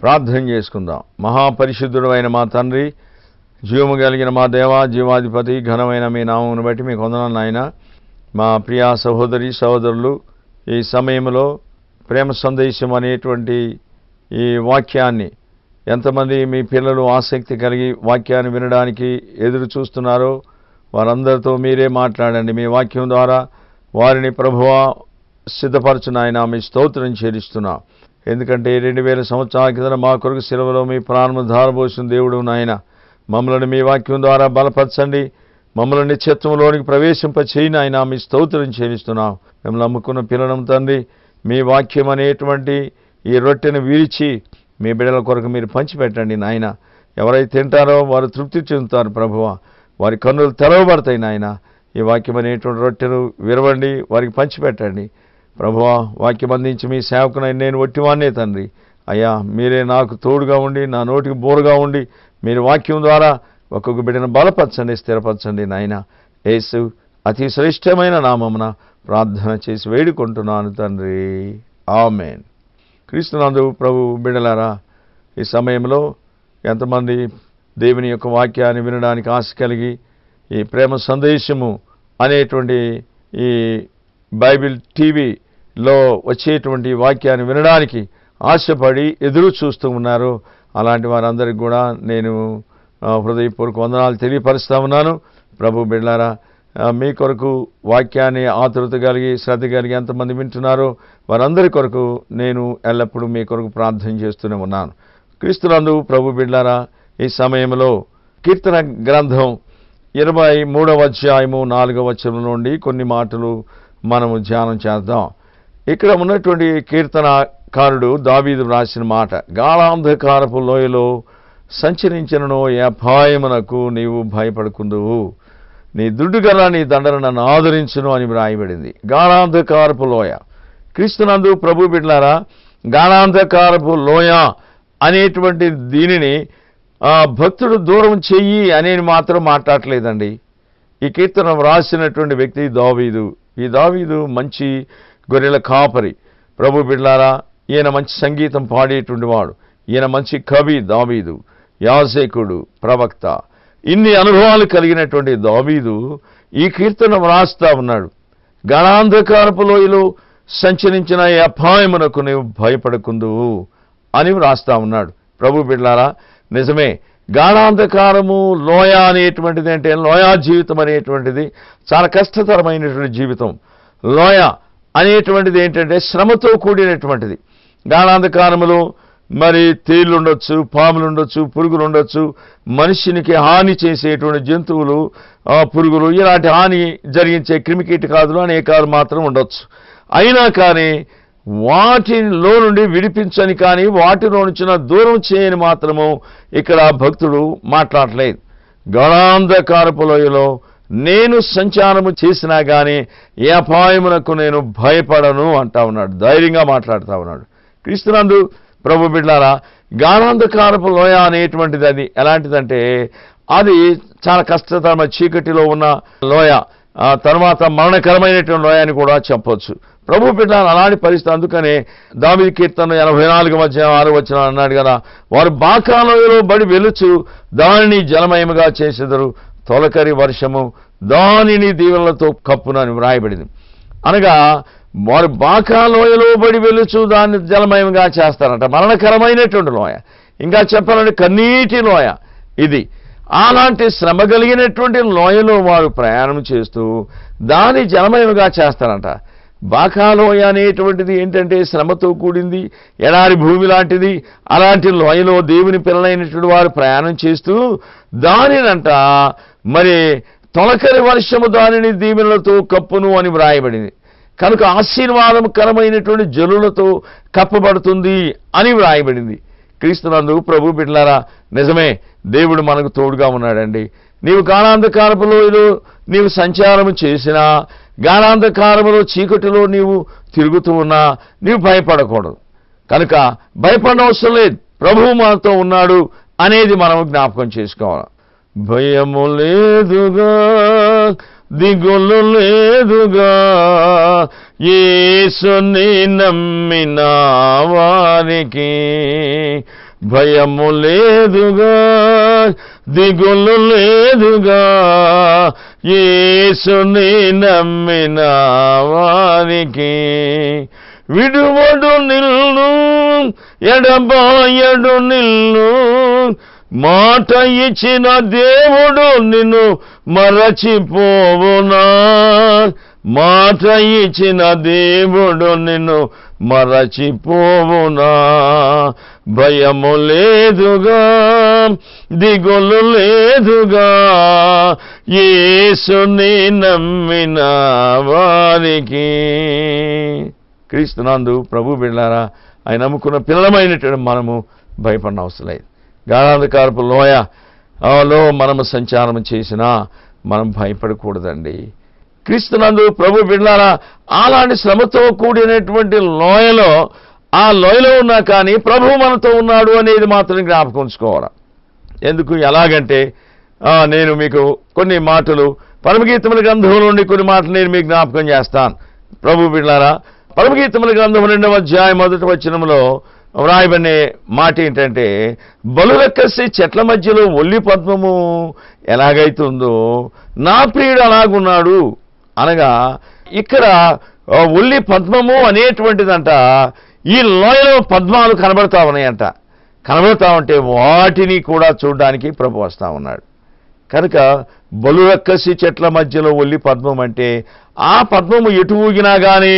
ప్రార్థన చేసుకుందాం. మహాపరిశుద్ధుడు అయిన మా తండ్రి, జీవము కలిగిన మా దేవ, జీవాధిపతి, ఘనమైన మీ నామమును బట్టి మీకు వందనాలు నాయన. మా ప్రియ సహోదరి సహోదరులు, ఈ సమయంలో ప్రేమ సందేశం అనేటువంటి ఈ వాక్యాన్ని ఎంతమంది మీ పిల్లలు ఆసక్తి కలిగి వాక్యాన్ని వినడానికి ఎదురు చూస్తున్నారో వారందరితో మీరే మాట్లాడండి. మీ వాక్యం ద్వారా వారిని ప్రభువా సిద్ధపరచు నాయన. మీ స్తోత్రం చెల్లిస్తున్నాం. ఎందుకంటే 2000 సంవత్సరాల కింద మా కొరకు శిలువలో మీ ప్రాణము ధారపోసిన దేవుడు నాయన. మమ్మల్ని మీ వాక్యం ద్వారా బలపరచండి. మమ్మల్ని నిత్యత్వంలోనికి ప్రవేశింపచేయి నాయన. మీ స్తోత్రం చెల్లిస్తున్నాం. మిమ్మల్ని నమ్ముకున్న పిల్లలం తండ్రి, మీ వాక్యం అనేటువంటి ఈ రొట్టెను విరిచి మీ బిడ్డల కొరకు మీరు పంచిపెట్టండి నాయన. ఎవరైతే తింటారో వారు తృప్తి చెందుతారు ప్రభువా. వారి కన్నులు తెరవబడతాయి నాయన. ఈ వాక్యం అనేటువంటి రొట్టెను విరవండి, వారికి పంచిపెట్టండి ప్రభువా. వాక్యం అందించి మీ సేవకునై నేను ఒట్టివాన్నే తండ్రి. అయ్యా, మీరే నాకు తోడుగా ఉండి నా నోటికి బోరుగా ఉండి మీరు వాక్యం ద్వారా ఒక్కొక్క బిడ్డను బలపరచండి, స్థిరపరచండి నాయన. యేసు అతి శ్రేష్టమైన నామమున ప్రార్థన చేసి వేడుకుంటున్నాను తండ్రి. ఆమేన్. క్రీస్తునందు ప్రభు బిడ్డలారా, ఈ సమయంలో ఎంతమంది దేవుని యొక్క వాక్యాన్ని వినడానికి ఆశ కలిగి ఈ ప్రేమ సందేశము అనేటువంటి ఈ బైబిల్ టీవీలో వచ్చేటువంటి వాక్యాన్ని వినడానికి ఆశపడి ఎదురు చూస్తూ ఉన్నారు. అలాంటి వారందరికీ కూడా నేను హృదయపూర్వక వందనాలు తెలియపరుస్తూ ఉన్నాను. ప్రభు బిడ్డలారా, మీ కొరకు వాక్యాన్ని ఆతురత కలిగి శ్రద్ధ కలిగి ఎంతమంది వింటున్నారో వారందరి కొరకు నేను ఎల్లప్పుడూ మీ కొరకు ప్రార్థన చేస్తూనే ఉన్నాను. క్రీస్తునందు ప్రభు బిడ్డలారా, ఈ సమయంలో కీర్తన గ్రంథం 23వ అధ్యాయము 4వ వచనం నుండి కొన్ని మాటలు మనము ధ్యానం చేద్దాం. ఇక్కడ ఉన్నటువంటి కీర్తనకారుడు దావీదు రాసిన మాట, గాఢాంధకారపు లోయలో సంచరించినను ఏ అపాయమునకు నీవు భయపడకుందువు, నీ దుడ్డుగల నీ దండన నన్ను ఆదరించును అని వ్రాయబడింది. గాఢాంధకారపు లోయ. క్రీస్తునందు ప్రభు బిడ్డలారా, గాఢాంధకారపు లోయ అనేటువంటి దీనిని భక్తుడు దూరం చెయ్యి అనేది మాత్రం మాట్లాడలేదండి. ఈ కీర్తన వ్రాసినటువంటి వ్యక్తి దావీదు. ఈ దావీదు మంచి గొర్రెల కాపరి. ప్రభు బిడ్డలారా, ఈయన మంచి సంగీతం పాడేటువంటి వాడు. ఈయన మంచి కవి దావీదు, యాజకుడు, ప్రవక్త. ఇన్ని అనుభవాలు కలిగినటువంటి దావీదు ఈ కీర్తన వ్రాస్తా ఉన్నాడు. గాఢాంధకారపు లోయలో సంచరించిన ఈ అపాయమునకు నీవు భయపడకుందువు అని వ్రాస్తా ఉన్నాడు. ప్రభు బిడ్డలారా, నిజమే, గాఢాంధకారము లోయ అనేటువంటిది అంటే లోయా జీవితం అనేటువంటిది చాలా కష్టతరమైనటువంటి జీవితం. లోయ అనేటువంటిది ఏంటంటే శ్రమతో కూడినటువంటిది. గాఢాంధకారములో మరి తేళ్లు ఉండొచ్చు, పాములు ఉండొచ్చు, పురుగులు ఉండొచ్చు, మనిషినికి హాని చేసేటువంటి జంతువులు, పురుగులు, ఇలాంటి హాని జరిగించే క్రిమికీటకాదులు అనేకాలు మాత్రం ఉండొచ్చు. అయినా కానీ వాటిలో నుండి విడిపించని కానీ వాటిలో నుంచి దూరం చేయని మాత్రము ఇక్కడ భక్తుడు మాట్లాడలేదు. గాఢాంధకారపు లోయలో నేను సంచారము చేసినా కానీ ఏ అపాయమునకు నేను భయపడను అంటా ఉన్నాడు. ధైర్యంగా మాట్లాడుతూ ఉన్నాడు. క్రీస్తునందు ప్రభు బిడ్డలారా, గాఢాంధకారపు లోయ అనేటువంటిది అది ఎలాంటిదంటే అది చాలా కష్టతరమైన చీకటిలో ఉన్న లోయ, తర్వాత మరణకరమైనటువంటి లోయ అని కూడా చెప్పొచ్చు. ప్రభు బిడ్డలారా, అలాంటి పరిస్థితి. అందుకనే దావీదు కీర్తన 84వ అధ్యాయం 6వ వచనం అన్నాడు కదా, వారు బాకా లోయలో బడి వెలుచు దానిని జలమయముగా చేసెదరు, తొలకరి వర్షము దానిని దీవెనలతో కప్పునని వ్రాయబడింది. అనగా వారు బాకా లోయలో బడి వెలుచు దాన్ని జలమయంగా చేస్తారంట. మరణకరమైనటువంటి లోయ, ఇంకా చెప్పాలంటే కన్నీటి లోయ ఇది. అలాంటి శ్రమ కలిగినటువంటి లోయలో వారు ప్రయాణం చేస్తూ దాన్ని జలమయంగా చేస్తారంట. బాకా లోయ అనేటువంటిది ఏంటంటే శ్రమతో కూడింది, ఎడారి భూమి లాంటిది. అలాంటి లోయలో దేవుని పిల్లలైనటువంటి వారు ప్రయాణం చేస్తూ దానినంట మరి తొలకరి వర్షము దానిని దీవెనలతో కప్పును అని వ్రాయబడింది. కనుక ఆశీర్వాదకరమైనటువంటి జలులతో కప్పబడుతుంది అని వ్రాయబడింది. క్రీస్తునందు ప్రభు బిడ్డలారా, నిజమే, దేవుడు మనకు తోడుగా ఉన్నాడండి. నీవు గాఢాంధకారపు లోయలో నీవు సంచారం చేసినా, గాఢాంధకారములో చీకటిలో నీవు తిరుగుతూ ఉన్నా నీవు భయపడకూడదు. కనుక భయపడనవసరం లేదు. ప్రభువు మనతో ఉన్నాడు అనేది మనం జ్ఞాపకం చేసుకోవాలి. భయము లేదుగా, దిగులు లేదుగా, యేసుని నమ్మిన వారికి భయము లేదుగా, దిగులు లేదుగా, యేసుని నమ్మిన వారికి. విడువడు నిల్లు, ఎడబాయడు నిల్లు, మాట ఇచ్చిన దేవుడు నిన్ను మరచిపోవునా, మాట ఇచ్చిన దేవుడు నిన్ను మరచిపోవునా. భయము లేదుగా, దిగులు లేదుగా, యేసుని నమ్మిన వారికి. క్రీస్తునందు ప్రభు బిడ్డలారా, ఆయన నమ్ముకున్న పిల్లలమైనటువంటి మనము భయపడిన అవసరం లేదు. గాఢాంధకారపు లోయలో మనము సంచారం చేసినా మనం భయపడకూడదండి. క్రీస్తునందు ప్రభు బిడ్డలారా, అలాంటి శ్రమతో కూడినటువంటి లోయలో, ఆ లోయలో ఉన్నా కానీ ప్రభు మనతో ఉన్నాడు అనేది మాత్రం జ్ఞాపకం ఉంచుకోవాలి. ఎందుకు, ఎలాగంటే నేను మీకు కొన్ని మాటలు పరమగీతముల గ్రంథం నుండి కొన్ని మాటలు నేను మీకు జ్ఞాపకం చేస్తాను. ప్రభు బిడ్డలారా, పరమగీతముల గ్రంథం 2వ అధ్యాయం 1వ వచనంలో వ్రాయబడిన మాట ఏంటంటే, బలురక్కసి చెట్ల మధ్యలో ఒల్లి పద్మము ఎలాగైతుందో నా ప్రియుడు అలాగున్నాడు. అనగా ఇక్కడ ఒల్లి పద్మము అనేటువంటిదంట, ఈ లోయలో పద్మాలు కనబడతా ఉన్నాయంట. కనబడతా ఉంటే వాటిని కూడా చూడడానికి ప్రభు వస్తా ఉన్నాడు. కనుక బలురక్కసి చెట్ల మధ్యలో ఒల్లి పద్మం అంటే ఆ పద్మము ఎటు ఊగినా కానీ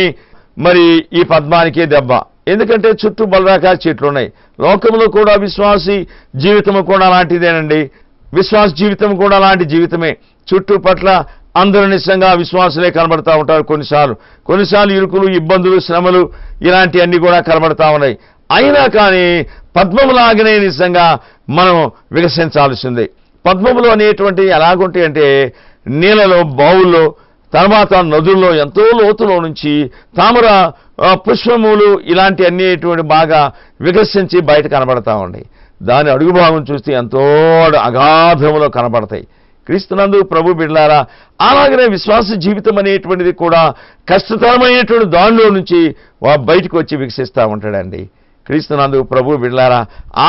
మరి ఈ పద్మానికే దెబ్బ. ఎందుకంటే చుట్టూ బలరాకార చెట్లు ఉన్నాయి. లోకంలో కూడా విశ్వాసి జీవితము కూడా అలాంటిదేనండి. విశ్వాస జీవితం కూడా అలాంటి జీవితమే. చుట్టుపట్ల అందరూ నిజంగా విశ్వాసులే కనబడతా ఉంటారు. కొన్నిసార్లు ఇరుకులు, ఇబ్బందులు, శ్రమలు ఇలాంటివన్నీ కూడా కనబడతా ఉన్నాయి. అయినా కానీ పద్మములాగానే నిజంగా మనం వికసించాల్సిందే. పద్మములు అనేటువంటి ఎలాగుంటాయి అంటే, నీళ్ళలో, బావుల్లో, తర్వాత నదుల్లో ఎంతో లోతులో నుంచి తామర పుష్పములు ఇలాంటి అన్నిటువంటి బాగా వికసించి బయట కనబడతా ఉన్నాయి. దాని అడుగు భాగం చూస్తే ఎంతో అగాధములో కనబడతాయి. క్రీస్తునందు ప్రభు బిడ్డలారా, అలాగనే విశ్వాస జీవితం అనేటువంటిది కూడా కష్టతరమైనటువంటి దానిలో నుంచి బయటకు వచ్చి వికసిస్తూ ఉంటాడండి. క్రీస్తునందు ప్రభు బిడ్డలారా,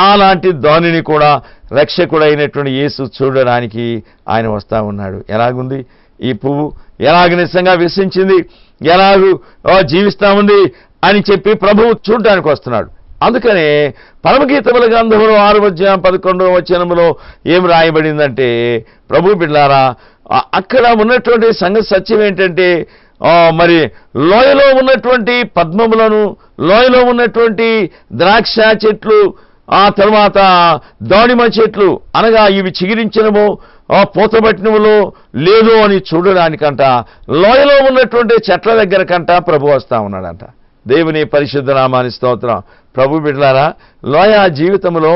అలాంటి దానిని కూడా రక్షకుడైనటువంటి యేసు చూడడానికి ఆయన వస్తూ ఉన్నాడు. ఎలాగుంది ఈ పువ్వు, ఎలాగ నిజంగా వికసించింది, ఎలాగూ జీవిస్తా ఉంది అని చెప్పి ప్రభువు చూడడానికి వస్తున్నాడు. అందుకనే పరమగీతముల గ్రంథంలో 6వ అధ్యాయం 11వ వచనంలో ఏం రాయబడిందంటే, ప్రభు బిడ్డలారా, అక్కడ ఉన్నటువంటి సంగతి సత్యం ఏంటంటే, మరి లోయలో ఉన్నటువంటి పద్మములను, లోయలో ఉన్నటువంటి ద్రాక్ష చెట్లు, ఆ తర్వాత దానిమ్మ చెట్లు, అనగా ఇవి చిగిరించినమో పూతబట్టినములో లేదో అని చూడడానికంట లోయలో ఉన్నటువంటి చెట్ల దగ్గర కంట ప్రభు వస్తా ఉన్నాడంట. దేవుని పరిశుద్ధ నామానికి స్తోత్రం. ప్రభు బిడ్డలారా, లోయ జీవితంలో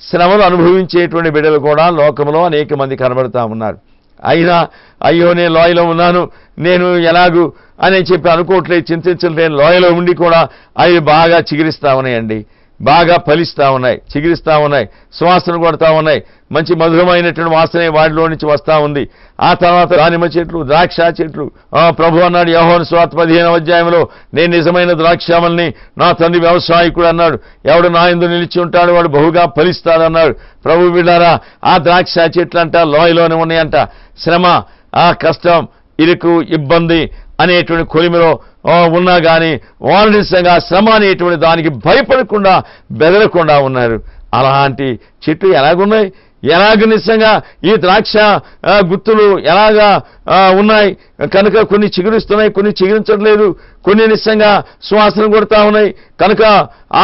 శ్రమలు అనుభవించేటువంటి బిడ్డలు కూడా లోకంలో అనేక మంది కనబడతా ఉన్నారు. అయినా అయ్యో నేను లోయలో ఉన్నాను, నేను ఎలాగూ అని చెప్పి అనుకోవట్లేదు, చింతించలేదు. లోయలో ఉండి కూడా అవి బాగా చిగురిస్తా ఉన్నాయండి, బాగా ఫలిస్తా ఉన్నాయి, చిగురిస్తా ఉన్నాయి, సువాసన కొడతా ఉన్నాయి, మంచి మధురమైనటువంటి వాసనే వాటిలో నుంచి వస్తూ ఉంది. ఆ తర్వాత దానిమ్మ చెట్లు, ద్రాక్ష చెట్లు. ప్రభు అన్నాడు యోహాను సువార్త 15వ అధ్యాయంలో, నేను నిజమైన ద్రాక్షావల్ని, నా తండ్రి వ్యవసాయకుడు అన్నాడు, ఎవడు నా యందు నిలిచి ఉంటాడు వాడు బహుగా ఫలిస్తాడన్నాడు. ప్రభు బిడ్డారా, ఆ ద్రాక్ష చెట్లు అంట లోయలోనే ఉన్నాయంట. శ్రమ, ఆ కష్టం, ఇరుకు, ఇబ్బంది అనేటువంటి కొలిమిలో ఉన్నా కానీ వాళ్ళు నిజంగా శ్రమ అనేటువంటి దానికి భయపడకుండా, బెదరకుండా ఉన్నారు. అలాంటి చెట్లు ఎలాగున్నాయి, ఎలాగ నిజంగా ఈ ద్రాక్ష గుత్తులు ఎలాగా ఉన్నాయి కనుక కొన్ని చిగురిస్తున్నాయి, కొన్ని చిగురించట్లేదు, కొన్ని నిజంగా సువాసన కొడతా ఉన్నాయి. కనుక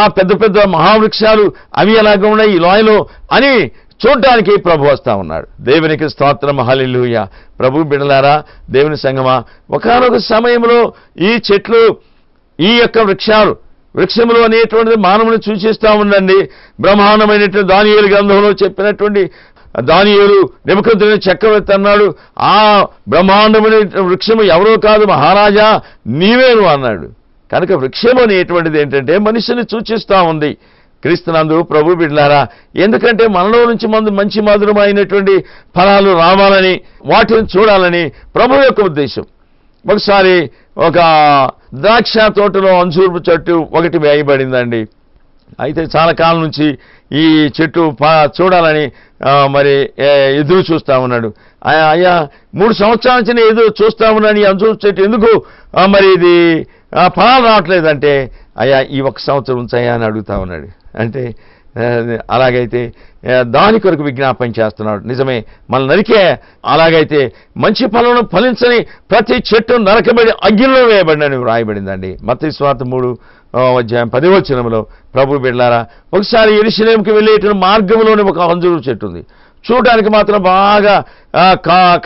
ఆ పెద్ద పెద్ద మహావృక్షాలు అవి ఎలాగ ఉన్నాయి ఈ లోయలో అని చూడ్డానికి ప్రభు వస్తా ఉన్నాడు. దేవునికి స్తోత్రం, హల్లెలూయా. ప్రభు బిడ్డలారా, దేవుని సంగమా, ఒకానొక సమయంలో ఈ చెట్లు, ఈ యొక్క వృక్షములు అనేటువంటిది మానవుని సూచిస్తూ ఉండండి. బ్రహ్మాండమైనటువంటి దానియేలు గ్రంథంలో చెప్పినటువంటి దానియేలు నెబుకద్నెజరు చక్రవర్తి అన్నాడు, ఆ బ్రహ్మాండమైన వృక్షము ఎవరో కాదు మహారాజా నీవేను అన్నాడు. కనుక వృక్షము అనేటువంటిది ఏంటంటే మనిషిని సూచిస్తూ ఉంది. క్రీస్తునందు ప్రభు బిడ్డలారా, ఎందుకంటే మనలో నుంచి మంచి మధురమైనటువంటి ఫలాలు రావాలని, వాటిని చూడాలని ప్రభు యొక్క ఉద్దేశం. ఒకసారి ఒక ద్రాక్ష తోటలో అంజూరపు చెట్టు ఒకటి వేయబడిందండి. అయితే చాలా కాలం నుంచి ఈ చెట్టు చూడాలని మరి ఎదురు చూస్తూ ఉన్నాడు. అయ్యా 3 సంవత్సరాల నుంచి నేను ఎదురు చూస్తూ ఉన్నాను, ఈ అంజూరు చెట్టు ఎందుకు మరి ఇది ఫలాలు రావట్లేదంటే, అయ్యా ఈ 1 సంవత్సరం ఉంచాయా అని అడుగుతా ఉన్నాడు. అంటే అలాగైతే దాని కొరకు విజ్ఞాపన చేస్తున్నాడు. నిజమే, మన నరికే అలాగైతే మంచి ఫలం ఫలించని ప్రతి చెట్టు నరకబడి అగ్నిలో వేయబడినని రాయబడిందండి. మత్తయి సువార్త 3:10 ప్రభు బిడ్డలారా, ఒకసారి యెరూషలేముకి వెళ్ళేటువంటి మార్గంలోని ఒక అంజూరు చెట్టు ఉంది. చూడడానికి మాత్రం బాగా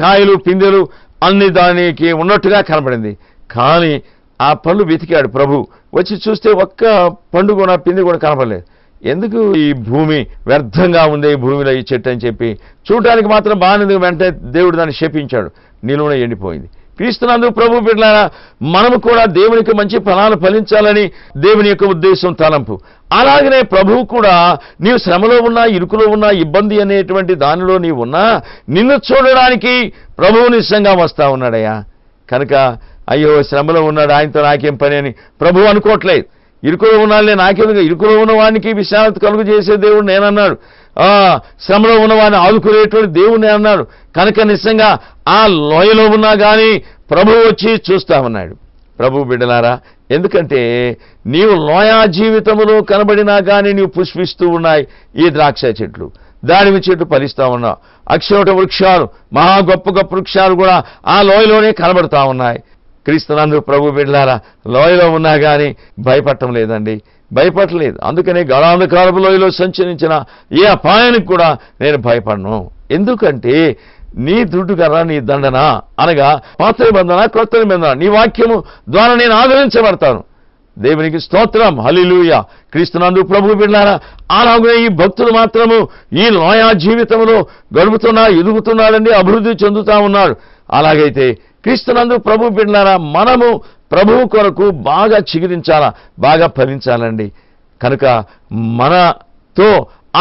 కాయలు పిందెలు అన్ని దానికి ఉన్నట్టుగా కనబడింది. కానీ ఆ పళ్ళు వెతికాడు ప్రభు. వచ్చి చూస్తే ఒక్క పండు కూడా పిందె కూడా కనపడలేదు. ఎందుకు ఈ భూమి వ్యర్థంగా ఉంది, ఈ భూమిలో ఈ చెట్టు అని చెప్పి చూడడానికి మాత్రం బాగానే, వెంటనే దేవుడు దాన్ని శపించాడు, నిలువున ఎండిపోయింది. క్రీస్తునందు ప్రభు బిడ్డలారా, మనము కూడా దేవునికి మంచి ఫలాలు ఫలించాలని దేవుని యొక్క ఉద్దేశం, తలంపు. అలాగనే ప్రభువు కూడా నీవు శ్రమలో ఉన్నా, ఇరుకులో ఉన్నా, ఇబ్బంది అనేటువంటి దానిలో నీవు ఉన్నా, నిన్ను చూడడానికి ప్రభువు నిజంగా వస్తా ఉన్నాడయ్యా. కనుక అయ్యో శ్రమలో ఉన్నాడు, ఆయనతో నాకేం పని అని ప్రభువు అనుకోవట్లేదు. ఇరుకులో ఉన్నాళ్ళే నాకెందుకు, ఇరుకులో ఉన్న వానికి విశాలత కలుగు చేసే దేవుడు నేనన్నాడు, శ్రమలో ఉన్నవాడిని ఆదుకునేటువంటి దేవుడు నేనన్నాడు. కనుక నిజంగా ఆ లోయలో ఉన్నా కానీ ప్రభువు వచ్చి చూస్తా ఉన్నాడు. ప్రభు బిడ్డలారా, ఎందుకంటే నీవు లోయా జీవితంలో కనబడినా కానీ నీవు పుష్పిస్తూ ఉన్నాయి ఈ ద్రాక్ష చెట్లు, దానిమ్మ చెట్టు ఫలిస్తూ ఉన్నావు. అక్షోట వృక్షాలు, మహా గొప్ప గొప్ప వృక్షాలు కూడా ఆ లోయలోనే కనబడుతూ ఉన్నాయి. క్రీస్తునందు ప్రభు బిడ్డలారా, లోయలో ఉన్నా కానీ భయపడటం లేదండి, భయపడలేదు. అందుకనే గాఢాంధకారపు లోయలో సంచరించిన ఏ అపాయానికి కూడా నేను భయపడను. ఎందుకంటే నీ దుడ్డు కర్ర, నీ దండన, అనగా పాత నిబంధన క్రొత్త నిబంధన, నీ వాక్యము ద్వారా నేను ఆదరించబడతాను. దేవునికి స్తోత్రం, హల్లెలూయా. క్రీస్తునందు ప్రభు బిడ్డలారా, అలాగే ఈ భక్తులు మాత్రము ఈ లోయా జీవితంలో ఎదుగుతున్నాడండి, అభివృద్ధి చెందుతా ఉన్నాడు. అలాగైతే క్రీస్తునందు ప్రభు బిడ్డలారా, మనము ప్రభువు కొరకు బాగా చిగురించాలా, బాగా ఫలించాలండి. కనుక మనతో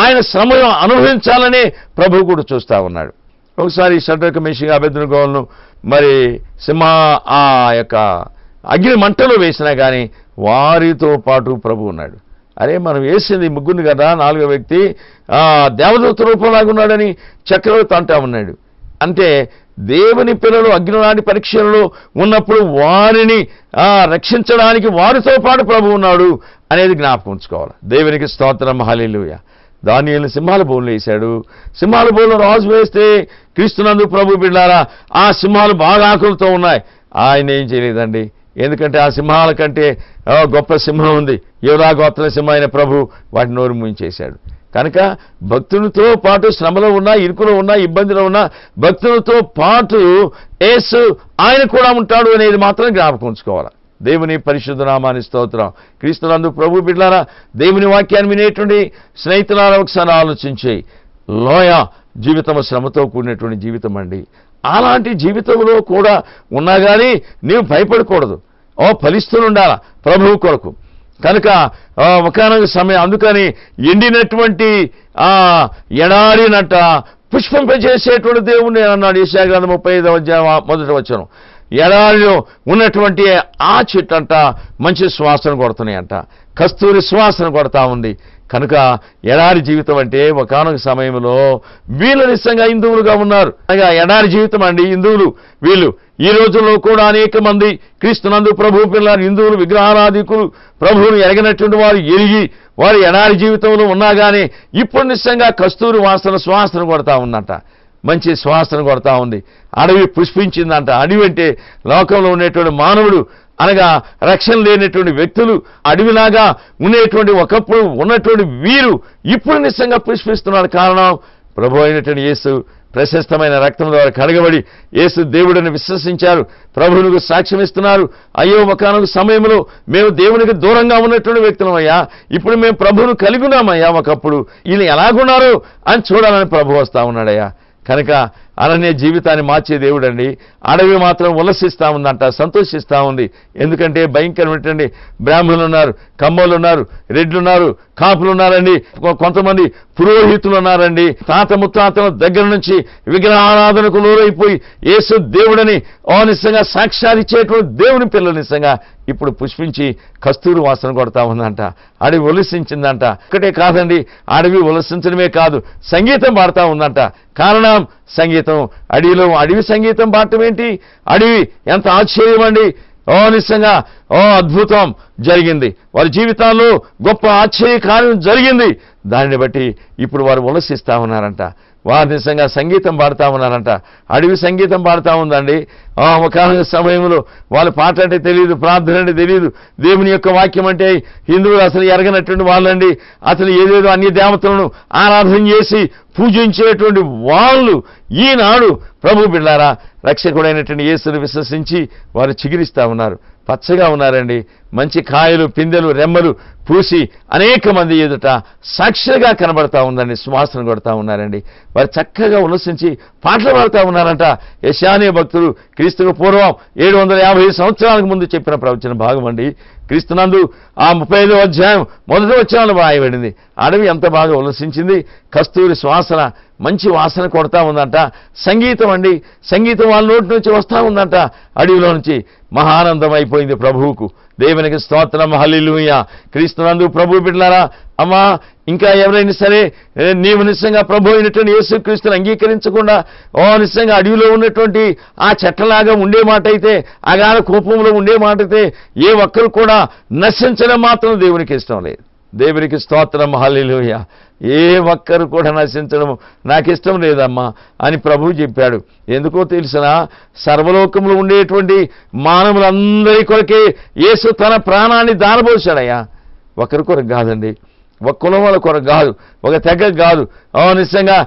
ఆయన శ్రమను అనుభవించాలనే ప్రభువు కూడా చూస్తూ ఉన్నాడు. ఒకసారి షడ్రక మేషక అబేద్నెగోలను మరి ఆ యొక్క అగ్ని మంటలో వేసినా కానీ వారితో పాటు ప్రభు ఉన్నాడు. అరే మనం వేసింది ముగ్గురిని కదా, 4వ వ్యక్తి దేవదూత రూపంలాగా ఉన్నాడని చక్రవర్తి అంటా ఉన్నాడు. అంటే దేవుని పిల్లలు అగ్నిలాంటి పరీక్షలలో ఉన్నప్పుడు వారిని రక్షించడానికి వారితో పాటు ప్రభు ఉన్నాడు అనేది జ్ఞాపకం ఉంచుకోవాలి. దేవునికి స్తోత్రం, హల్లెలూయా. దానియేలును సింహాల బోన్లో వేశాడు. సింహాల బోన్లో రాజు వేస్తే క్రీస్తునందు ప్రభు బిడ్డలారా, ఆ సింహాలు బాగా ఆకులతో ఉన్నాయి. ఆయన ఏం చేయలేదండి, ఎందుకంటే ఆ సింహాల కంటే గొప్ప సింహం ఉంది, యోధా గోత్ర సింహం అయిన ప్రభు వాటి నోరు మూయించేశాడు. కనుక భక్తునితో పాటు శ్రమలో ఉన్నా, ఇరుకులో ఉన్నా, ఇబ్బందిలో ఉన్నా, భక్తులతో పాటు యేసు ఆయన కూడా ఉంటాడు అనేది మాత్రం జ్ఞాపకం ఉంచుకోవాలి. దేవుని పరిశుద్ధ నామాని స్తోత్రం. క్రీస్తునందు ప్రభు బిడ్డలారా, దేవుని వాక్యాన్ని వినేటువంటి స్నేహితులారా, ఒకసారి ఆలోచించి, లోయ జీవితం శ్రమతో కూడినటువంటి జీవితం అండి. అలాంటి జీవితంలో కూడా ఉన్నా కానీ నీవు భయపడకూడదు, ఫలిస్తూ ఉండాలా ప్రభువు కొరకు. కనుక ఒకనొక సమయం, అందుకని ఎండినటువంటి ఎడారినట్ట పుష్పింపజేసేటువంటి దేవుడు అన్నాడు యెషయా గ్రంథం 35వ అధ్యాయం 1వ వచనం. ఎడారిలో ఉన్నటువంటి ఆ చెట్టు అంట మంచి సువాసన కొడుతున్నాయంట, కస్తూరి సువాసన కొడతా ఉంది. కనుక ఎడారి జీవితం అంటే ఒకనొక సమయంలో వీళ్ళు నిజంగా హిందువులుగా ఉన్నారు. అనగా ఎడారి జీవితం అండి హిందువులు. వీళ్ళు ఈ రోజుల్లో కూడా అనేక మంది క్రీస్తునందు ప్రభు పిల్లలు హిందువులు, విగ్రహారాధికులు, ప్రభువును ఎరగనటువంటి వారు ఎరిగి వారు ఎడారి జీవితంలో ఉన్నా కానీ ఇప్పుడు నిజంగా కస్తూరి సువాసన కొడతా ఉందంట, మంచి సువాసన కొడతా ఉంది. అడవి పుష్పించిందంట. అడవి అంటే లోకంలో ఉండేటువంటి మానవుడు, అనగా రక్షణ లేనటువంటి వ్యక్తులు, అడవిలాగా ఉండేటువంటి ఒకప్పుడు ఉన్నటువంటి వీరు ఇప్పుడు నిజంగా పుష్పిస్తున్నారు. కారణం ప్రభు అయినటువంటి యేసు ప్రశస్తమైన రక్తం ద్వారా కడగబడి యేసు దేవుడిని విశ్వసించారు, ప్రభువునికి సాక్ష్యం ఇస్తున్నారు. అయ్యో ఒకనొక సమయంలో మేము దేవునికి దూరంగా ఉన్నటువంటి వ్యక్తులమయ్యా, ఇప్పుడు మేము ప్రభువును కలిగి ఉన్నామయ్యా, ఒకప్పుడు వీళ్ళు ఎలాగున్నారు అని చూడాలని ప్రభు వస్తా ఉన్నాడయ్యా. కనుక అరణ్య జీవితాన్ని మార్చే దేవుడండి. అడవి మాత్రం ఉల్లసిస్తూ ఉందంట, సంతోషిస్తూ ఉంది. ఎందుకంటే భయంకరమైనటువంటి బ్రాహ్మణులు ఉన్నారు, కమ్మలు ఉన్నారు, రెడ్లు ఉన్నారు, కాపులు ఉన్నారండి, కొంతమంది పురోహితులు ఉన్నారండి. తాత ముత్తాతల దగ్గర నుంచి విగ్రహారాధనకు లోరైపోయి యేసు దేవుడని నిజంగా సాక్షాదిచ్చేటువంటి దేవుని పిల్లలు నిజంగా ఇప్పుడు పుష్పించి కస్తూరి వాసన కొడతా ఉందంట. అడవి ఉల్లసించిందంట. ఒక్కటే కాదండి, అడవి ఉల్లసించడమే కాదు, సంగీతం పాడుతూ ఉందంట. కారణం సంగీతం. అడవి సంగీతం పాడటం ఏంటి? అడవి ఎంత ఆశ్చర్యం అండి. నిజంగా అద్భుతం జరిగింది. వారి జీవితాల్లో గొప్ప ఆశ్చర్య కార్యం జరిగింది. దానిని బట్టి ఇప్పుడు వారు ఉల్లసిస్తూ ఉన్నారంట. వారు నిజంగా సంగీతం పాడుతూ ఉన్నారంట. అడవి సంగీతం పాడుతూ ఉందండి. ఒక సమయంలో వాళ్ళు పాట అంటే తెలియదు, ప్రార్థన అంటే తెలియదు, దేవుని యొక్క వాక్యం అంటే హిందువులు అసలు ఎరగనటువంటి వాళ్ళండి. అసలు ఏదేదో అన్య దేవతలను ఆరాధన చేసి పూజించేటువంటి వాళ్ళు ఈనాడు ప్రభు బిడ్డలారా రక్షకుడైనటువంటి యేసును విశ్వసించి వారు చిగురిస్తూ ఉన్నారు, పచ్చగా ఉన్నారండి. మంచి కాయలు, పిందెలు, రెమ్మలు పూసి అనేక మంది ఎదుట సాక్షిగా కనబడతా ఉందండి. సువాసన కొడతా ఉన్నారండి. వారు చక్కగా ఉల్లసించి పాటలు పాడుతూ ఉన్నారంట. యెషయా భక్తుడు క్రీస్తుకు పూర్వం 750 సంవత్సరాలకు ముందు చెప్పిన ప్రవచన భాగం అండి. క్రీస్తునందు ఆ 35వ అధ్యాయం 1వ వచనంలో రాయబడింది. అడవి ఎంత బాగా ఉల్లసించింది. కస్తూరి సువాసన మంచి వాసన కొడతా ఉందంట. సంగీతం అండి, సంగీతం వాళ్ళ నోటి నుంచి వస్తూ ఉందంట. అడవిలో నుంచి మహానందం అయిపోయింది ప్రభువుకు. దేవునికి స్తోత్రం, హల్లెలూయా. క్రీస్తునందు ప్రభు బిడ్డలారా, అమ్మా ఇంకా ఎవరైనా సరే నీవు నిజంగా ప్రభు అయినటువంటి యేసుక్రీస్తుని అంగీకరించకుండా నిజంగా అడవిలో ఉన్నటువంటి ఆ చెట్లలాగా ఉండే మాట అయితే, అగాధ కోపంలో ఉండే మాట అయితే ఏ ఒక్కరు కూడా నశించడం మాత్రం దేవునికి ఇష్టం లేదు. దేవునికి స్తోత్రం, హల్లెలూయా. ఏ ఒక్కరు కూడా నశించడం నాకు ఇష్టం లేదమ్మా అని ప్రభువు చెప్పాడు. ఎందుకో తెలిసినా సర్వలోకంలో ఉండేటువంటి మానవులందరి కొరకే యేసు తన ప్రాణాన్ని దారబోసాడయ్యా. ఒకరి కొరకు కాదండి, ఒక కులం వాళ్ళ కొరకు కాదు, ఒక తెగ కాదు, నిజంగా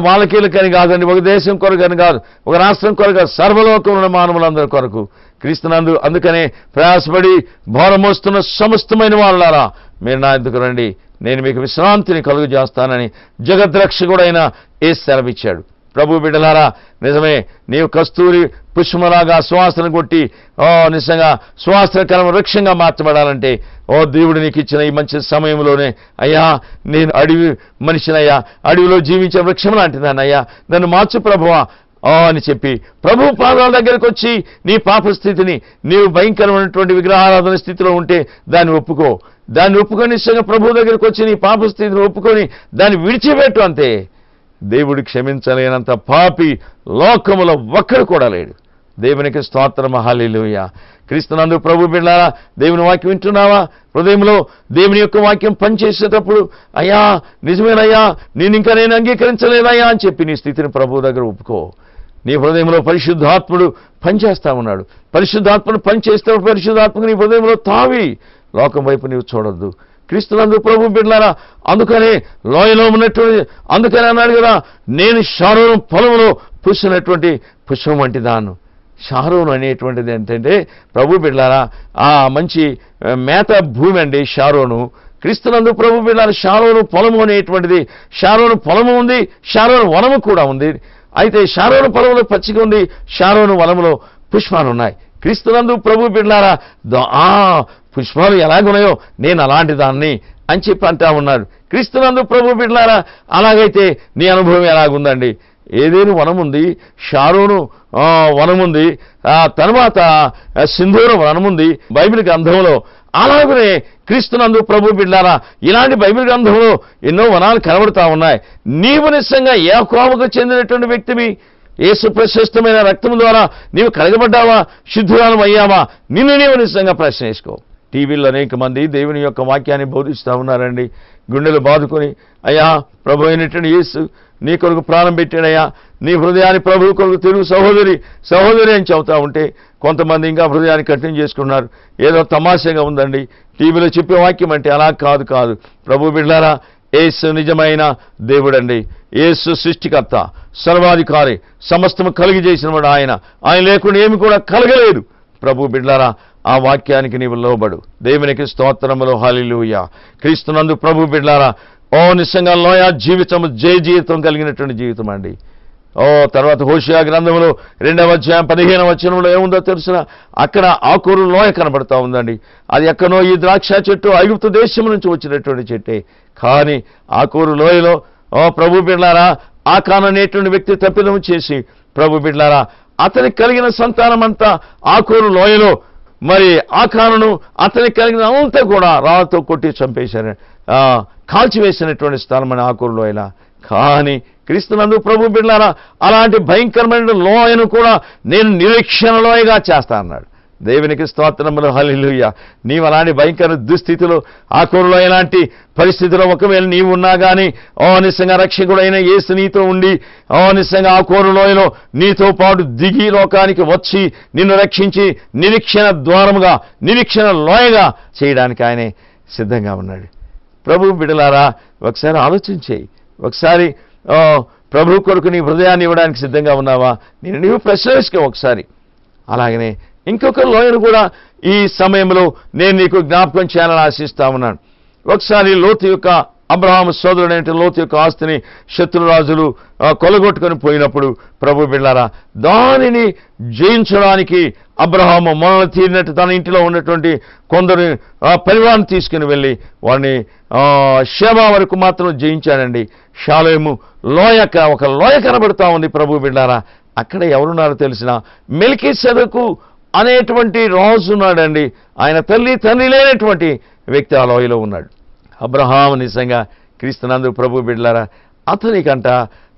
వాళ్ళకీలకని కాదండి, ఒక దేశం కొరకని కాదు, ఒక రాష్ట్రం కొరకు కాదు, సర్వలోకంలో మానవులందరి కొరకు క్రీస్తునందు. అందుకనే ప్రయాసపడి భారం మోస్తున్న సమస్తమైన వాళ్ళారా మీరు నా ఎద్దుకు రండి, నేను మీకు విశ్రాంతిని కలుగు చేస్తానని జగద్రక్షకుడైన యేసు సెలవిచ్చాడు. ప్రభు బిడ్డలారా, నిజమే నీవు కస్తూరి పుష్పలాగా సువాసన కొట్టి నిజంగా సువాసనకరమ వృక్షంగా మార్చబడాలంటే దేవుడు నీకు ఇచ్చిన ఈ మంచి సమయంలోనే అయ్యా నేను అడవి మనిషినయ్యా, అడవిలో జీవించే వృక్షం లాంటిదాన్నయ్యా, నన్ను మార్చు ప్రభువా అని చెప్పి ప్రభు పాదాల దగ్గరకు వచ్చి నీ పాప స్థితిని, నీవు భయంకరమైనటువంటి విగ్రహారాధన స్థితిలో ఉంటే దాన్ని ఒప్పుకో. దాన్ని ఒప్పుకొని నిజంగా ప్రభు దగ్గరకు వచ్చి నీ పాప స్థితిని ఒప్పుకొని దాన్ని విడిచిపెట్టు. అంతే. దేవుడు క్షమించలేనంత పాపి లోకములో ఒక్కడు కూడా లేడు. దేవునికి స్తోత్రం, హల్లెలూయా. క్రీస్తునందు ప్రభు బిడ్డలారా, దేవుని వాక్యం వింటున్నావా? హృదయంలో దేవుని యొక్క వాక్యం పనిచేసేటప్పుడు అయ్యా నిజమేనయ్యా నేను ఇంకా అంగీకరించలేదయ్యా అని చెప్పి నీ స్థితిని ప్రభు దగ్గర ఒప్పుకో. నీ హృదయంలో పరిశుద్ధాత్ముడు పనిచేస్తా ఉన్నాడు. పరిశుద్ధాత్ముడు పనిచేసేటప్పుడు పరిశుద్ధాత్మకు నీ హృదయంలో తావి లోకం వైపు నీవు చూడొద్దు. క్రీస్తునందు ప్రభు బిడ్డలారా, అందుకనే లోయలో ఉన్నటువంటి అందుకనే అన్నాడు కదా, నేను షారోను పొలంలో పూసినటువంటి పుష్పం వంటి దాన్ని. షారోను అనేటువంటిది ఏంటంటే ప్రభు బిడ్డలారా ఆ మంచి మేత భూమి అండి షారోను. క్రీస్తునందు ప్రభు బిడ్డలారా షారోను పొలము అనేటువంటిది, షారోను పొలము ఉంది, షారోను వనము కూడా ఉంది. అయితే షారోను పొలంలో పచ్చిక ఉంది, షారోను వనములో పుష్పాలు ఉన్నాయి. క్రీస్తునందు ప్రభు బిడ్డలారా ఆ పుష్పాలు ఎలాగున్నాయో నేను అలాంటి దాన్ని అని చెప్పి అంటా ఉన్నారు. క్రీస్తునందు ప్రభు బిడ్డలారా అలాగైతే నీ అనుభవం ఎలాగుందండి? ఏదేను వనముంది, షారోను వనముంది, తర్వాత సింధూర వనముంది బైబిల్ గ్రంథంలో. అలాగనే క్రీస్తునందు ప్రభు బిడ్డలారా ఇలాంటి బైబిల్ గ్రంథంలో ఎన్నో వనాలు కనబడుతూ ఉన్నాయి. నీవు నిజంగా ఏ కోవకు చెందినటువంటి వ్యక్తివి? యేసు ప్రశస్తమైన రక్తం ద్వారా నీవు కడగబడ్డావా? శుద్ధురాలు అయ్యావా? నిన్ను నీవు నిజంగా ప్రశ్నించుకో. టీవీలో అనేక మంది దేవుని యొక్క వాక్యాన్ని బోధిస్తూ ఉన్నారండి. గుండెలు బాదుకొని అయ్యా ప్రభు అయినటువంటి యేసు నీ కొరకు ప్రాణం పెట్టాడయ్యా, నీ హృదయాన్ని ప్రభు కొరకు తెలుగు సహోదరి అని చెబుతా ఉంటే కొంతమంది ఇంకా హృదయాన్ని కఠినం చేసుకున్నారు. ఏదో తమాషాగా ఉందండి టీవీలో చెప్పే వాక్యం అంటే. అలా కాదు ప్రభు బిడ్డలారా, యేసు నిజమైన దేవుడండి. యేసు సృష్టికర్త, సర్వాధికారి, సమస్తము కలిగి చేసిన వాడు ఆయన లేకుండా ఏమి కూడా కలగలేదు. ప్రభు బిడ్డలారా ఆ వాక్యానికి నీవు లోబడు. దేవునికి స్తోత్రములు, హల్లెలూయా. క్రీస్తునందు ప్రభు బిడ్డలారా నిజంగా లోయ జీవితము జయ జీవితం కలిగినటువంటి జీవితం అండి. తర్వాత హోషేయ గ్రంథంలో 2వ అధ్యాయం 15వ వచనంలో ఏముందో తెలుసిన, అక్కడ ఆకూరు లోయ కనబడతా ఉందండి. అది ఎక్కడో ఈ ద్రాక్ష చెట్టు ఐగుప్తు దేశం నుంచి వచ్చినటువంటి చెట్టే, కానీ ఆకూరు లోయలో ప్రభు బిడ్డలారా ఆకాను అనేటువంటి వ్యక్తి తప్పిదం చేసి, ప్రభు బిడ్డలారా అతనికి కలిగిన సంతానం అంతా ఆకూరు లోయలో మరి ఆకానును అతనికి కలిగిన అంతా కూడా రాళ్ళతో కొట్టి చంపేశారు, కాల్చివేసినటువంటి స్థలం అని ఆకూరు లోయల. కానీ క్రీస్తునందు ప్రభు బిడ్డలారా అలాంటి భయంకరమైన లోయను కూడా నేను నిరీక్షణ లోయగా చేస్తా అన్నాడు. దేవునికి స్తోత్రములు, హల్లెలూయా. నీవు అలాంటి భయంకర దుస్థితిలో ఆకూరులో ఎలాంటి పరిస్థితిలో ఒకవేళ నీవు ఉన్నా కానీ నిజంగా రక్షకుడైన యేసు నీతో ఉండి నిజంగా ఆకూరు లోయలో నీతో పాటు దిగి లోకానికి వచ్చి నిన్ను రక్షించి నిరీక్షణ ద్వారముగా నిరీక్షణ లోయగా చేయడానికి ఆయనే సిద్ధంగా ఉన్నాడు. ప్రభు బిడ్డలారా ఒకసారి ఆలోచించేయి, ఒకసారి ప్రభు కొరకు నీ హృదయాన్ని ఇవ్వడానికి సిద్ధంగా ఉన్నావా? నీవు ప్రశ్న వేసుకో ఒకసారి. అలాగనే ఇంకొక లోయను కూడా ఈ సమయంలో నేను నీకు జ్ఞాపకం చేయాలని ఆశిస్తా ఉన్నాను. ఒకసారి లోతు యొక్క అబ్రహాము సోదరుడైన లోతు యొక్క ఆస్తిని శత్రురాజులు కొలగొట్టుకొని పోయినప్పుడు ప్రభు బిడ్డలారా దానిని జయించడానికి అబ్రహాము మొన్న తీరినట్టు తన ఇంటిలో ఉన్నటువంటి కొందరు పరివారాన్ని తీసుకుని వెళ్ళి వాడిని షేబా వరకు మాత్రం జయించాడండి. షాలేము లోయక ఒక లోయ కనబడుతూ ఉంది ప్రభు బిడ్డలారా. అక్కడ ఎవరున్నారో తెలిసిన మెల్కీసెదెకు అనేటువంటి రాజు ఉన్నాడండి. ఆయన తండ్రి లేనటువంటి వ్యక్తి ఆ లోయలో ఉన్నాడు. అబ్రహాము నిజంగా క్రీస్తునందు ప్రభు బిడ్డలారా అతనికంట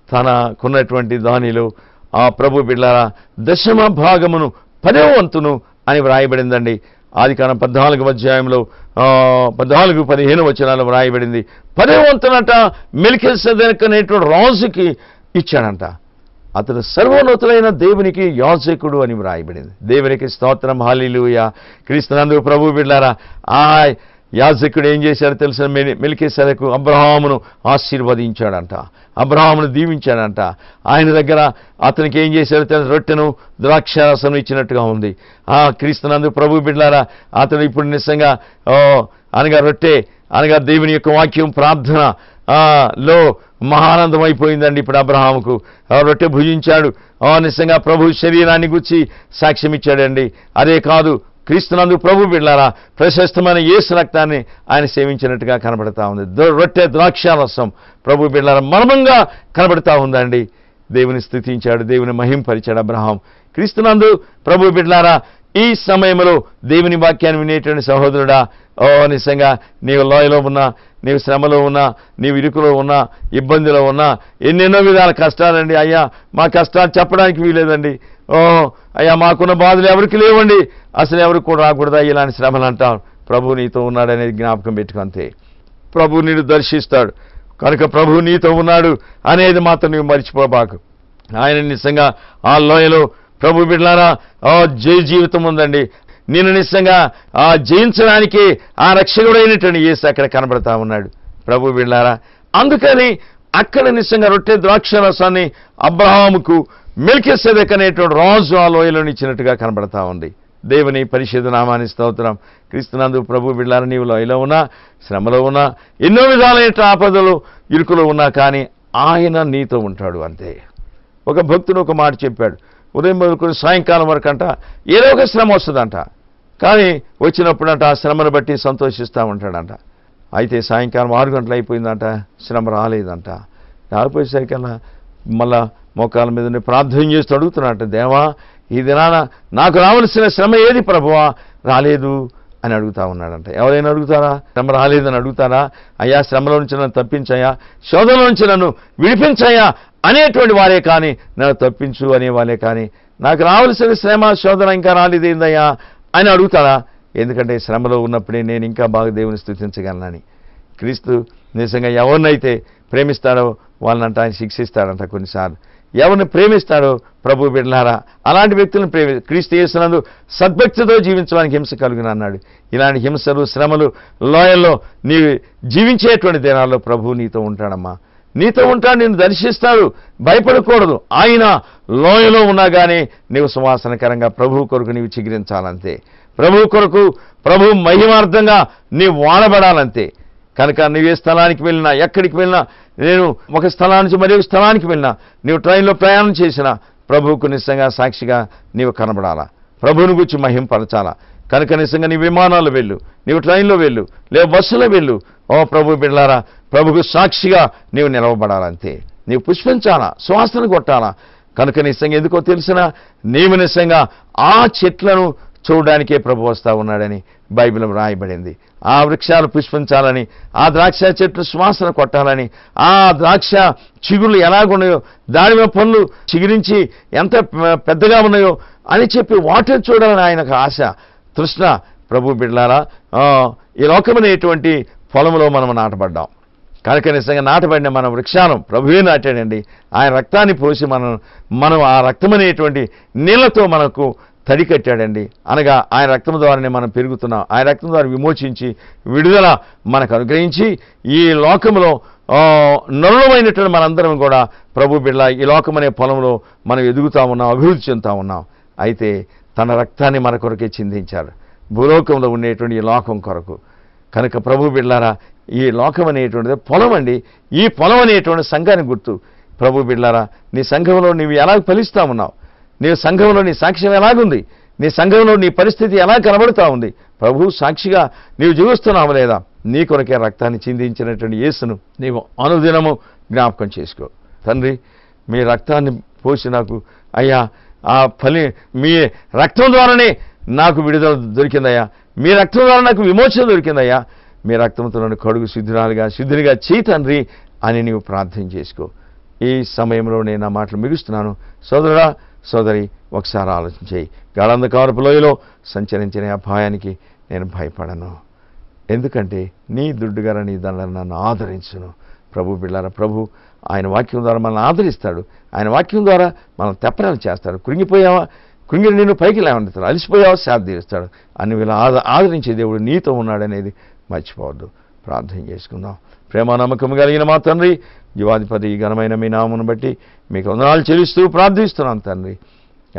తనకున్నటువంటి దానిలో ఆ ప్రభు బిడ్డలారా 10వ భాగమును 10వ వంతును అని వ్రాయబడిందండి. ఆదికాండం 14వ అధ్యాయంలో 14-15 వచనాలు వ్రాయబడింది. 10వ వంతునట మెల్కీసెదెకు అనేటువంటి రాజుకి ఇచ్చాడంట. అతడు సర్వోన్నతులైన దేవునికి యాజకుడు అని వ్రాయబడింది. దేవునికి స్తోత్రం, హల్లెలూయా. క్రీస్తునందు ప్రభు బిడ్డలారా ఆ యాజకుడు ఏం చేశాడో తెలిసిన మెల్కీసెదెకు అబ్రహామును ఆశీర్వదించాడంట, అబ్రహామును దీవించాడంట. ఆయన దగ్గర అతనికి ఏం చేశాడో తెలిసిన రొట్టెను ద్రాక్షారసం ఇచ్చినట్టుగా ఉంది. క్రీస్తునందు ప్రభు బిడ్డలారా అతడు ఇప్పుడు నిజంగా అనగా రొట్టె అనగా దేవుని యొక్క వాక్యం ప్రార్థన లో మహానందం అయిపోయిందండి. ఇప్పుడు అబ్రహాముకు రొట్టె భుజించాడు, నిజంగా ప్రభు శరీరాన్ని గురించి సాక్ష్యం ఇచ్చాడండి. అదే కాదు క్రీస్తునందు ప్రభు బిడ్డలారా ప్రశస్తమైన యేసు రక్తాన్ని ఆయన సేవించినట్టుగా కనబడతా ఉంది. రొట్టె ద్రాక్షారసం ప్రభు బిడ్డలారా మర్మంగా కనబడతా ఉందండి. దేవుని స్తుతించాడు, దేవుని మహింపరిచాడు అబ్రహాం. క్రీస్తునందు ప్రభు బిడ్డలారా ఈ సమయంలో దేవుని వాక్యాన్ని వినేటువంటి సహోదరుడా నిజంగా నీవు లోయలో ఉన్నా, నీవు శ్రమలో ఉన్నా, నీవు ఇరుకులో ఉన్నా, ఇబ్బందిలో ఉన్నా, ఎన్నెన్నో విధాల కష్టాలండి. అయ్యా మా కష్టాలు చెప్పడానికి వీలేదండి, అయ్యా మాకున్న బాధలు ఎవరికి లేవండి, అసలు ఎవరికి కూడా రాకూడదా ఇలాంటి శ్రమలు అంటాం. ప్రభు నీతో ఉన్నాడనేది జ్ఞాపకం పెట్టుకుంతే ప్రభు నిన్ను దర్శిస్తాడు కనుక ప్రభు నీతో ఉన్నాడు అనేది మాత్రం నువ్వు మర్చిపోబాకు. ఆయన నిజంగా ఆ లోయలో ప్రభు బిడ్డలారా జయ జీవితం ఉందండి. నేను నిజంగా జయించడానికి ఆ రక్షకుడైనటువంటి యేసు అక్కడ కనబడతా ఉన్నాడు ప్రభు బిడ్డలారా. అందుకని అక్కడ నిజంగా రొట్టె ద్రాక్షరసాన్ని అబ్రహాముకు మెల్కీసెదెకు అనేటువంటి రాజు ఆ లోయలో ఇచ్చినట్టుగా కనబడతా ఉంది. దేవుని పరిశుద్ధ నామాన్ని స్తోత్రం. క్రీస్తునందు ప్రభు బిడ్డలారా నీవు లోయలో ఉన్నా, శ్రమలో ఉన్నా, ఎన్నో విధాలైన ఆపదలు ఇరుకులో ఉన్నా కానీ ఆయన నీతో ఉంటాడు అంతే. ఒక భక్తుడు ఒక మాట చెప్పాడు, ఉదయం మొదలుకొని సాయంకాలం వరకు అంట ఏదో ఒక శ్రమ వస్తుందంట, కానీ వచ్చినప్పుడంట ఆ శ్రమను బట్టి సంతోషిస్తూ ఉంటాడంట. అయితే సాయంకాలం 6 గంటలు అయిపోయిందంట, శ్రమ రాలేదంట. రాకపోయేసరికల్లా మళ్ళా మోకాల మీద ప్రార్థన చేస్తూ అడుగుతున్నాడంట, దేవా ఈ దినాన నాకు రావాల్సిన శ్రమ ఏది ప్రభువా, రాలేదు అని అడుగుతా ఉన్నాడంట. ఎవరైనా అడుగుతారా? శ్రమ రాలేదని అడుగుతారా? అయ్యా శ్రమలో నుంచి నన్ను తప్పించాయా, శోధనలో నుంచి నన్ను విడిపించాయా అనేటువంటి వారే కానీ, నన్ను తప్పించు అనే వాళ్ళే కానీ, నాకు రావాల్సిన శ్రమ శోధన ఇంకా రాలేదేందయ్యా అని అడుగుతారా? ఎందుకంటే శ్రమలో ఉన్నప్పుడే నేను ఇంకా బాగా దేవుని స్తుతించగలనని. క్రీస్తు నిజంగా ఎవరినైతే ప్రేమిస్తాడో వాళ్ళనంట ఆయన శిక్షిస్తాడంట కొన్నిసార్లు. ఎవరిని ప్రేమిస్తాడో ప్రభు బిడ్డలారా అలాంటి వ్యక్తులను క్రీస్తు యేసునందు సద్భక్తితో జీవించడానికి హింస కలుగును అన్నాడు. ఇలాంటి హింసలు శ్రమలు లోయల్లో నీ జీవించేటువంటి దినాల్లో ప్రభు నీతో ఉంటాడమ్మా, నీతో ఉంటాడు, నిన్ను దర్శిస్తాడు. భయపడకూడదు. ఆయన లోయలో ఉన్నా కానీ నీవు సువాసనకరంగా ప్రభు కొరకు నీవు చిగురించాలంతే. ప్రభు కొరకు ప్రభు మహిమార్థంగా నీవు వాడబడాలంతే. కనుక నువ్వే స్థలానికి వెళ్ళినా, ఎక్కడికి వెళ్ళినా నేను ఒక స్థలం నుంచి మరొక స్థలానికి వెళ్ళినా, నీవు ట్రైన్లో ప్రయాణం చేసినా ప్రభువుకు నిజంగా సాక్షిగా నీవు కనబడాలా, ప్రభువుని గురించి మహింపరచాలా. కనుక నిజంగా నీ విమానాలు వెళ్ళు, నీవు ట్రైన్లో వెళ్ళు, లేదా బస్సులో వెళ్ళు. ఓ ప్రభు బిడ్డలారా, ప్రభుకు సాక్షిగా నీవు నిలవబడాలంతే. నీవు పుష్పించాలా, సువాసన కొట్టాలా. కనుక నిజంగా ఎందుకో తెలిసిన, నీవు నిజంగా ఆ చెట్లను చూడడానికే ప్రభు వస్తా ఉన్నాడని బైబిల్ రాయబడింది. ఆ వృక్షాలు పుష్పించాలని, ఆ ద్రాక్ష చెట్లు సువాసన కొట్టాలని, ఆ ద్రాక్ష చిగుళ్ళు ఎలాగున్నాయో, దానిమ పండ్లు చిగురించి ఎంత పెద్దగా ఉన్నాయో అని చెప్పి వాటిని చూడాలని ఆయనకు ఆశ, తృష్ణ. ప్రభు బిడ్డలారా, ఈ లోకమనేటువంటి పొలంలో మనం నాటబడ్డాం. కనుక నిజంగా నాటబడిన మన వృక్షాలను ప్రభువే నాటాడండి. ఆయన రక్తాన్ని పోసి మనం ఆ రక్తమనేటువంటి నీళ్లతో మనకు తడి కట్టాడండి. అనగా ఆయన రక్తం ద్వారానే మనం పెరుగుతున్నాం. ఆయన రక్తం ద్వారా విమోచించి విడుదల మనకు అనుగ్రహించి ఈ లోకంలో నరులమైనటువంటి మనందరం కూడా ప్రభు బిడ్డ ఈ లోకమనే పొలంలో మనం ఎదుగుతా ఉన్నాం, అభివృద్ధి చెందుతా ఉన్నాం. అయితే తన రక్తాన్ని మన కొరకే చిందించాడు, భూలోకంలో ఉండేటువంటి ఈ లోకం కొరకు. కనుక ప్రభు బిడ్డలారా, ఈ లోకం అనేటువంటిది పొలం అండి. ఈ పొలం అనేటువంటి సంఘానికి గుర్తు. ప్రభు బిడ్డలారా, నీ సంఘంలో నీవు ఎలా ఫలిస్తా ఉన్నావు, నీ సంఘంలో నీ సాక్ష్యం ఎలాగుంది, నీ సంఘంలో నీ పరిస్థితి ఎలా కనబడుతూ ఉంది, ప్రభు సాక్షిగా నీవు జీవిస్తున్నావు లేదా? నీ కొరకే రక్తాన్ని చిందించినటువంటి యేసును నీవు అనుదినము జ్ఞాపకం చేసుకో. తండ్రి, మీ రక్తాన్ని పోసి నాకు అయ్యా మీ రక్తం ద్వారానే నాకు విడుదల దొరికిందయ్యా, మీ రక్తం ద్వారా నాకు విమోచన దొరికిందయ్యా, మీ రక్తంతో నన్ను కడుగు శుద్ధినిగా చేయి తండ్రి అని నీవు ప్రార్థన చేసుకో. ఈ సమయంలో నేను నా మాటలు ముగిస్తున్నాను. సోదరుడా, సోదరి, ఒకసారి ఆలోచన చేయి. గాఢంధకారపు లోయలో సంచరించిన అపాయానికి నేను భయపడను, ఎందుకంటే నీ దుడ్డుగార నీ దండను నన్ను ఆదరించును. ప్రభు బిడ్డలారా, ప్రభు ఆయన వాక్యం ద్వారా మనల్ని ఆదరిస్తాడు. ఆయన వాక్యం ద్వారా మనం తెప్పరాలు చేస్తాడు. కృంగిపోయావా, కృంగిని నిన్ను పైకి లేవనెత్తాడు. అలసిపోయావా, శాంతి తీరుస్తాడు. అన్ని వేళ ఆదరించే దేవుడు నీతో ఉన్నాడనేది మర్చిపోవద్దు. ప్రార్థన చేసుకుందాం. ప్రేమ నమ్మకం కలిగిన మా తండ్రి, జీవాధిపతి, ఘనమైన మీ నామమును బట్టి మీకు వందనాలు చెల్లిస్తూ ప్రార్థిస్తున్నాను తండ్రి.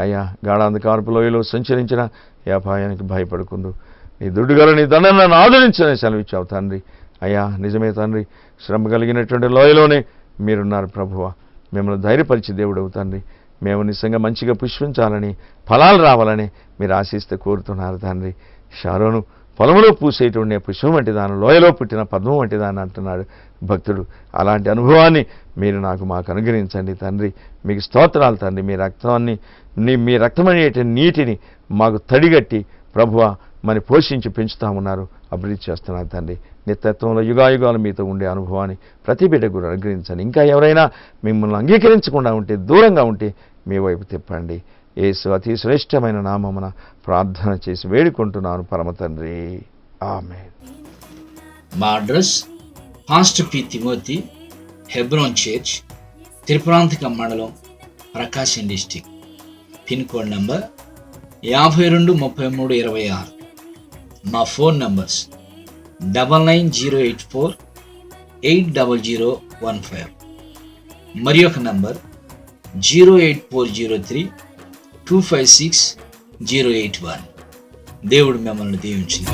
అయ్యా, గాఢాంధకారపు లోయలో సంచరించిన ఈ అపాయానికి భయపడుకుందు నీ దుడ్డుగల నీ దండను నన్ను ఆదరించని సెలవిచ్చావు తండ్రి. అయ్యా, నిజమే తండ్రి, శ్రమ కలిగినటువంటి లోయలోనే మీరున్నారు ప్రభువా. మిమ్మల్ని ధైర్యపరిచి దేవుడవు తండ్రి. మేము నిజంగా మంచిగా పుష్పించాలని, ఫలాలు రావాలని మీరు ఆశిస్తే కోరుతున్నారు తండ్రి. షారోను పొలంలో పూసేటువంటి పుష్పం వంటి దాని, లోయలో పుట్టిన పద్మం వంటి దాన్ని అంటున్నాడు భక్తుడు. అలాంటి అనుభవాన్ని మీరు మాకు అనుగ్రహించండి తండ్రి. మీకు స్తోత్రాలు తండ్రి. మీ రక్తం అనేటి నీటిని మాకు తడిగట్టి ప్రభువా మరి పోషించి పెంచుతా ఉన్నారు, అభివృద్ధి చేస్తున్నారు తండ్రి. నిత్యత్వంలో యుగాయుగాలు మీతో ఉండే అనుభవాన్ని ప్రతి బిడ్డకు కూడా అనుగ్రహించండి. ఇంకా ఎవరైనా మిమ్మల్ని అంగీకరించకుండా ఉంటే, దూరంగా ఉంటే మీ వైపు తిప్పండి. యేసు అతి శ్రేష్టమైన నామమున ప్రార్థన చేసి వేడుకుంటున్నాను పరమ తండ్రి, ఆమేన్. మా address pastor P Timothy, Hebron church, Tripurantaka మండలం, ప్రకాశం డిస్టిక్. Pin code number 523326. మా ఫోన్ నంబర్స్ 9908480015. మరి ఒక నంబర్ 08403256081. దేవుడు మిమ్మల్ని దీవించును.